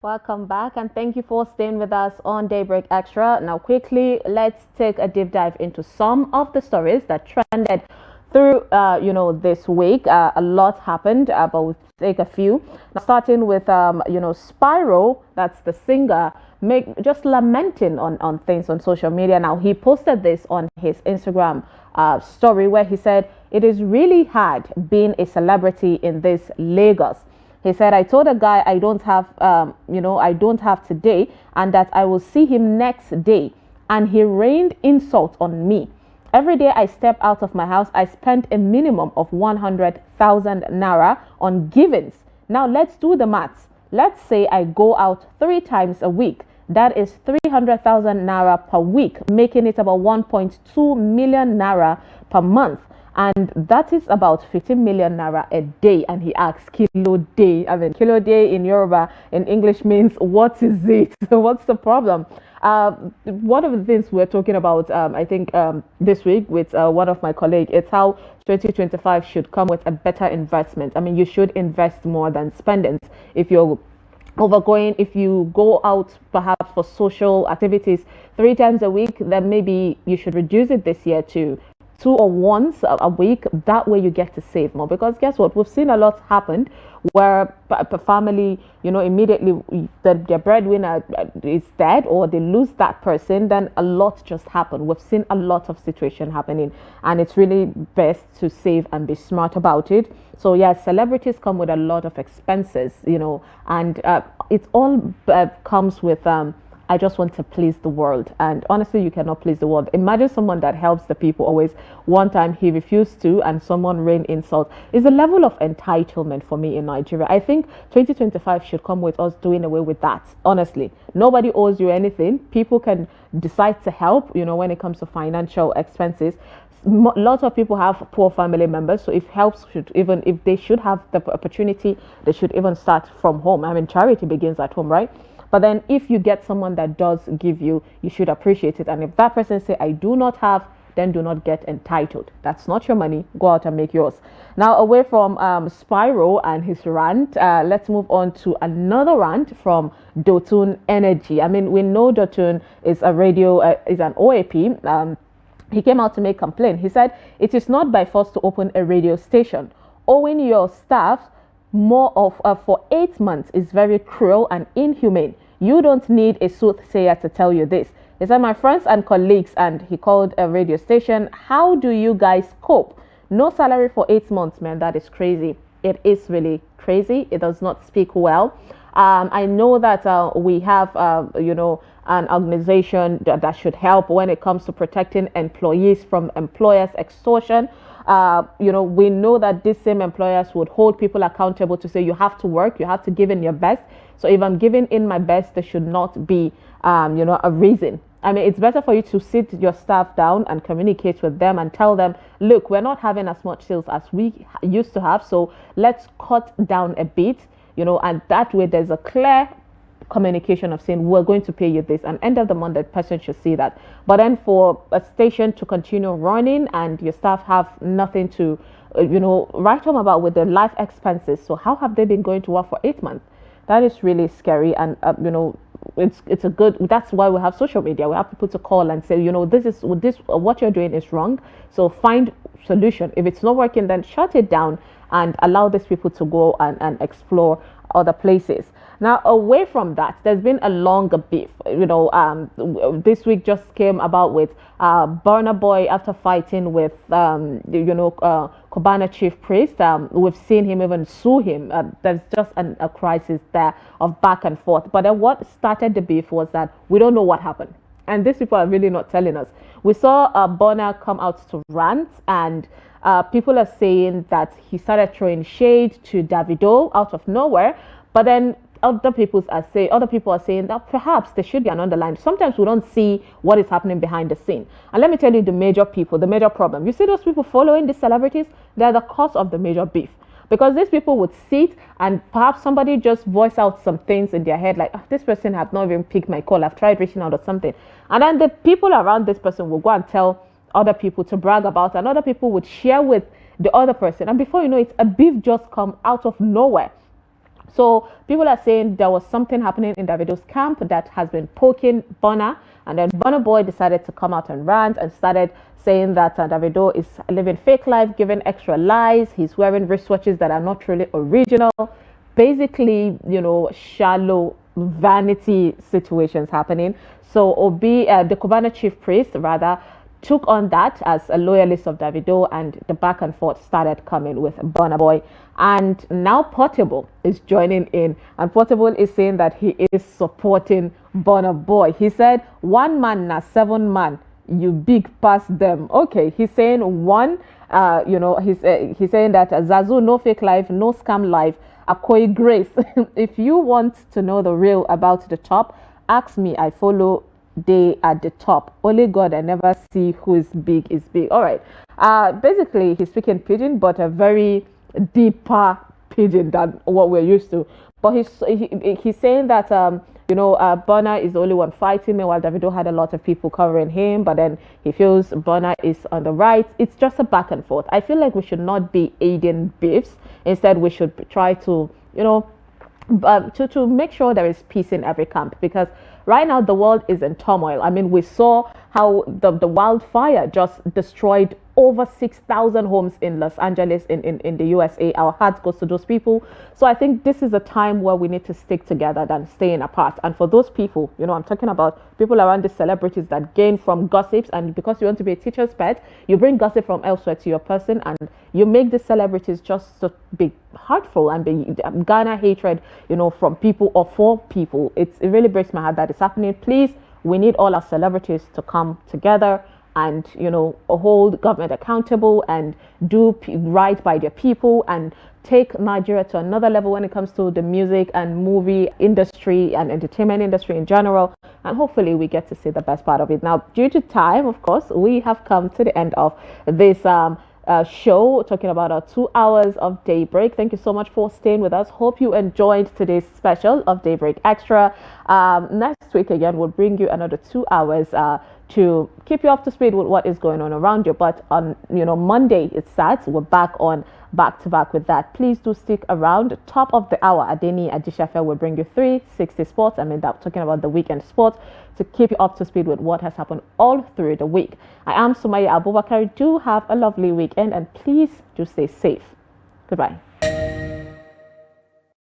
Welcome back, and thank you for staying with us on Daybreak Extra. Now, quickly, let's take a deep dive into some of the stories that trended through, this week. A lot happened, but we'll take a few. Now, starting with, Spyro, that's the singer, make just lamenting on things on social media. Now, he posted this on his Instagram story where he said, "It is really hard being a celebrity in this Lagos." He said, "I told a guy I don't have today, and that I will see him next day. And he rained insults on me. Every day I step out of my house, I spent a minimum of 100,000 naira on givings. Now let's do the maths. Let's say I go out 3 times a week. That is 300,000 naira per week, making it about 1.2 million naira per month. And that is about 15 million naira a day." And he asks, "Kilo day?" I mean, kilo day in Yoruba in English means what is it? What's the problem? One of the things we're talking about, I think, this week with one of my colleagues, it's how 2025 should come with a better investment. I mean, you should invest more than spending. If you're overgoing, if you go out perhaps for social activities 3 times a week, then maybe you should reduce it this year to two or once a week. That way you get to save more, because guess what, we've seen a lot happen where a family, immediately their breadwinner is dead or they lose that person, then a lot just happen. We've seen a lot of situation happening, and it's really best to save and be smart about it. So yeah, celebrities come with a lot of expenses, and it all comes with "I just want to please the world." And honestly, you cannot please the world. Imagine someone that helps the people always. One time he refused to, and someone rained insult. Is a level of entitlement for me in Nigeria. I think 2025 should come with us doing away with that. Honestly, nobody owes you anything. People can decide to help, when it comes to financial expenses. Lots of people have poor family members, so if helps should, even if they should have the opportunity, they should even start from home. I mean, charity begins at home, right? But then if you get someone that does give you, you should appreciate it. And if that person say, "I do not have," then do not get entitled. That's not your money. Go out and make yours. Now, away from Spyro and his rant, let's move on to another rant from Dotun Energy. I mean, we know Dotun is a radio, is an OAP. He came out to make complaint. He said, "It is not by force to open a radio station. Owing your staff more of for 8 months is very cruel and inhumane. You don't need a soothsayer to tell you this." He said, "My friends and colleagues," and he called a radio station, "how do you guys cope? No salary for 8 months, man. That is crazy. It is really crazy. It does not speak well." I know that we have, an organization that should help when it comes to protecting employees from employers' extortion. We know that these same employers would hold people accountable to say, "You have to work, you have to give in your best." So if I'm giving in my best, there should not be, a reason. I mean, it's better for you to sit your staff down and communicate with them and tell them, "Look, we're not having as much sales as we used to have, so let's cut down a bit," and that way there's a clear communication of saying, "We're going to pay you this," and end of the month the person should see that. But then for a station to continue running and your staff have nothing to write home about with their life expenses, so how have they been going to work for 8 months? That is really scary. And it's a good, that's why we have social media. We have people to call and say, this what you're doing is wrong, so find solution. If it's not working, then shut it down and allow these people to go and explore other places. Now, away from that, there's been a longer beef. This week just came about with Burna Boy after fighting with, Kobana chief priest. We've seen him even sue him. There's just a crisis there of back and forth. But then what started the beef was that we don't know what happened. And these people are really not telling us. We saw Burna come out to rant, and people are saying that he started throwing shade to Davido out of nowhere. But then other people are saying that perhaps there should be an underline. Sometimes we don't see what is happening behind the scene. And let me tell you the major problem. You see those people following these celebrities, they're the cause of the major beef. Because these people would sit and perhaps somebody just voice out some things in their head like, "This person have not even picked my call. I've tried reaching out or something." And then the people around this person will go and tell other people to brag about, and other people would share with the other person. And before you know it, a beef just come out of nowhere. So people are saying there was something happening in Davido's camp that has been poking Burna, and then Burna Boy decided to come out and rant and started saying that Davido is living fake life, giving extra lies. He's wearing wristwatches that are not really original. Basically, shallow vanity situations happening. So Obi, the Cubana chief priest, rather, took on that as a loyalist of Davido, and the back and forth started coming with Burna Boy. And now Portable is joining in, and Portable is saying that he is supporting Burna Boy. He said, "One man na 7 man, you big past them." Okay, he's saying one, he's saying that Zazu, no fake life, no scam life, Akoi Grace. If you want to know the real about the top, ask me. I follow they at the top. Only God, I never see who is big is big. All right. Basically, he's speaking pidgin, but a very deeper pidgin than what we're used to. But he's saying that Burna is the only one fighting. Meanwhile, Davido had a lot of people covering him, but then he feels Burna is on the right. It's just a back and forth. I feel like we should not be aiding beefs. Instead, we should try to to make sure there is peace in every camp, because right now the world is in turmoil. I mean, we saw how the wildfire just destroyed over 6,000 homes in Los Angeles in the USA. Our hearts goes to those people. So I think this is a time where we need to stick together than staying apart. And for those people, I'm talking about people around the celebrities that gain from gossips, and because you want to be a teacher's pet, you bring gossip from elsewhere to your person, and you make the celebrities just to be hurtful and be garner hatred, from people or for people. It really breaks my heart that it's happening. Please, we need all our celebrities to come together and hold government accountable and do right by their people and take Nigeria to another level when it comes to the music and movie industry and entertainment industry in general. And hopefully we get to see the best part of it. Now, due to time, of course, we have come to the end of this show, talking about our 2 hours of Daybreak. Thank you so much for staying with us. Hope you enjoyed today's special of Daybreak Extra. Next week again, we'll bring you another 2 hours to keep you up to speed with what is going on around you. But on Monday it starts. We're back to back with that. Please do stick around. Top of the hour, Adeni Adishafe will bring you 360 sports. I mean, that talking about the weekend sports, to keep you up to speed with what has happened all through the week. I am Sumaya Abubakar. Do have a lovely weekend, and please do stay safe. Goodbye.